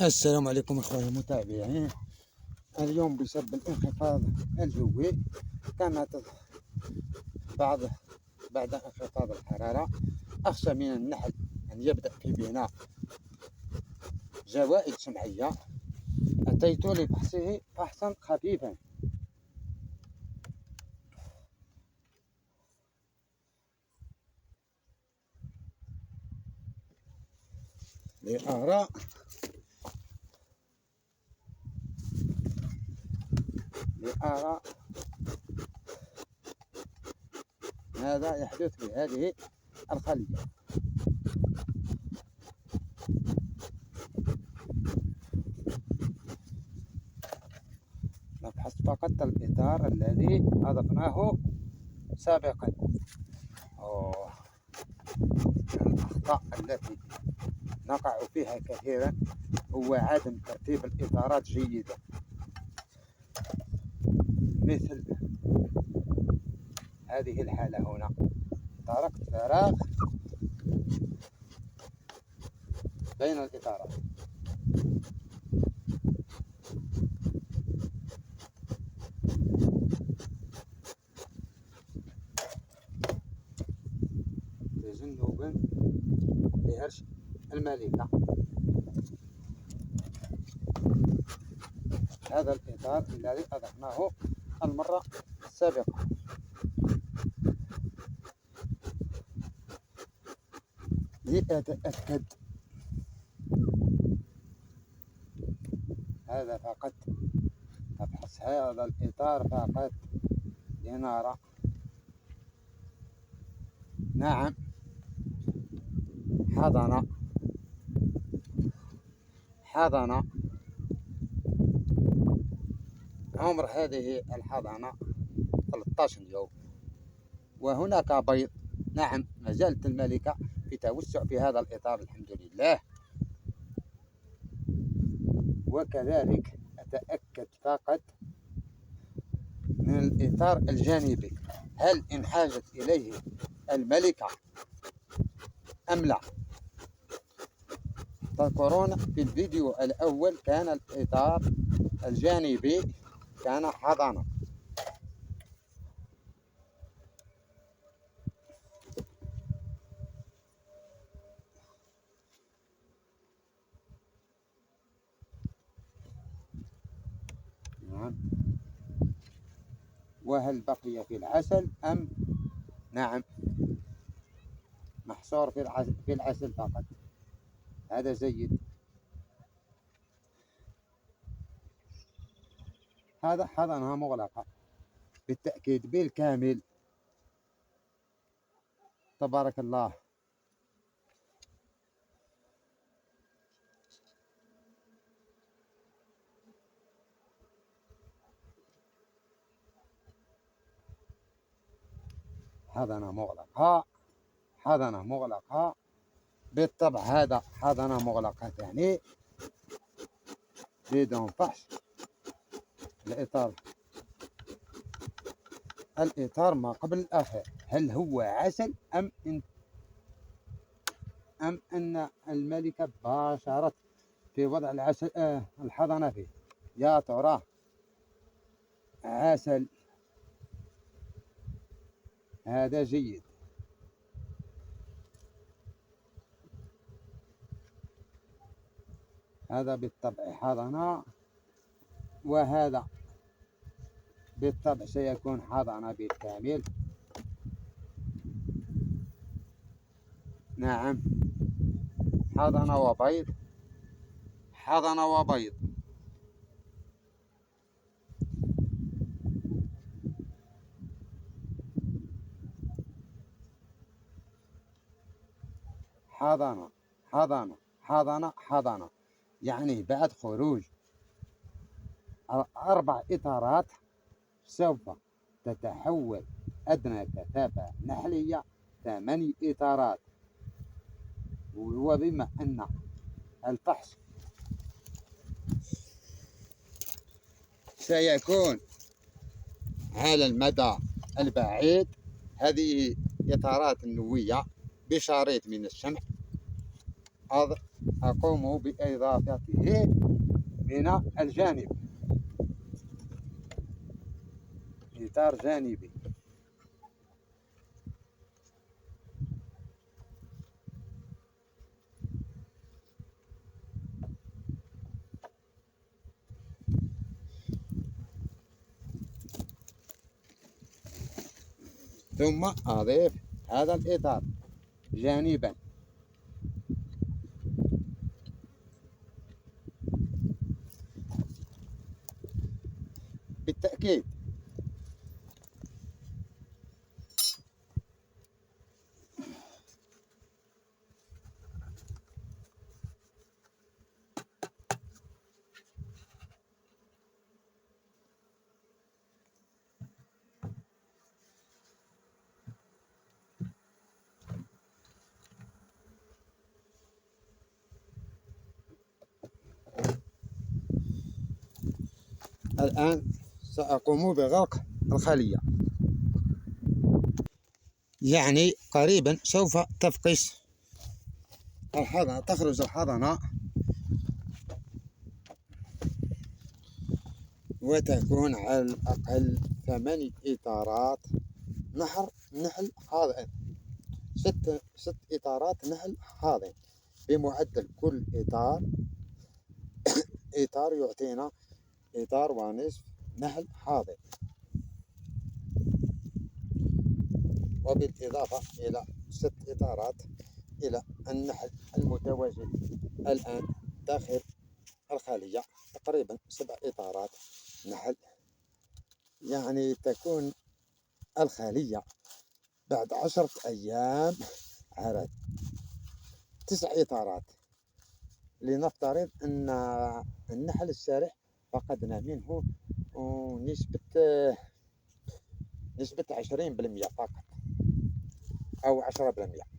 السلام عليكم اخواني المتابعين. اليوم بسبب الانخفاض الجوي كانت بعض بعد انخفاض الحرارة أخشى من النحل أن يبدأ في بناء جوائد شمعية. أتيت لفحصه فحصا خفيفا لأرى ماذا يحدث في هذه الخلية. نفحص فقط الإطار الذي أضفناه سابقا. الأخطاء التي نقع فيها كثيرا هو عدم ترتيب الإطارات جيدا، مثل هذه الحالة هنا تركت فراغ بين الإطارات. تجنبا لهرش الملكة، هذا الإطار الذي أضفناه المرة السابقة. لأتأكد هذا فقط، أفحص هذا الإطار فقط لنرى. نعم، حضن عمر هذه الحضانة 13 يوم، وهناك بيض. نعم، ما زالت الملكة في توسع في هذا الإطار الحمد لله. وكذلك أتأكد فقط من الإطار الجانبي، هل انحازت إليه الملكة أم لا. تذكرون في الفيديو الأول كان الإطار الجانبي كان حضانة. نعم. وهل بقي في العسل أم؟ نعم، محصور في العسل فقط، هذا جيد. هذا حضنها مغلقة بالتأكيد بالكامل، تبارك الله. حضنة مغلقة بالطبع، هذا حضنة مغلقة يعني بدون فحص. الإطار ما قبل الأخير، هل هو عسل أم أن الملكة باشرت في وضع العسل الحضانة فيه؟ يا ترى عسل، هذا جيد. هذا بالطبع حضانة، وهذا بالطبع سيكون حضانة بالكامل. نعم، حضانة وبيض، حضانة وبيض. حضانة حضانة حضانة حضانة، يعني بعد خروج 4 إطارات سوف تتحول أدنى كثافة نحلية 8 إطارات. وبما أن الفحص سيكون على المدى البعيد، هذه إطارات نووية بشريط من الشمع أقوم بإضافته من الجانب، إطار جانبي. ثم أضيف هذا الإطار جانبا. بالتأكيد الآن سأقوم بغلق الخلية، يعني قريبا سوف تفقس الحضنة، تخرج الحضنة وتكون على الأقل 8 إطارات نحل حاضن، 6 إطارات نحل حاضن، بمعدل كل إطار يعطينا إطار ونصف نحل حاضن، وبالإضافة إلى 6 إطارات إلى النحل المتواجد الآن داخل الخلية، تقريبا 7 إطارات نحل. يعني تكون الخلية بعد 10 أيام على 9 إطارات. لنفترض أن النحل السارح فقدنا منه نسبة 20% فقط أو 10%.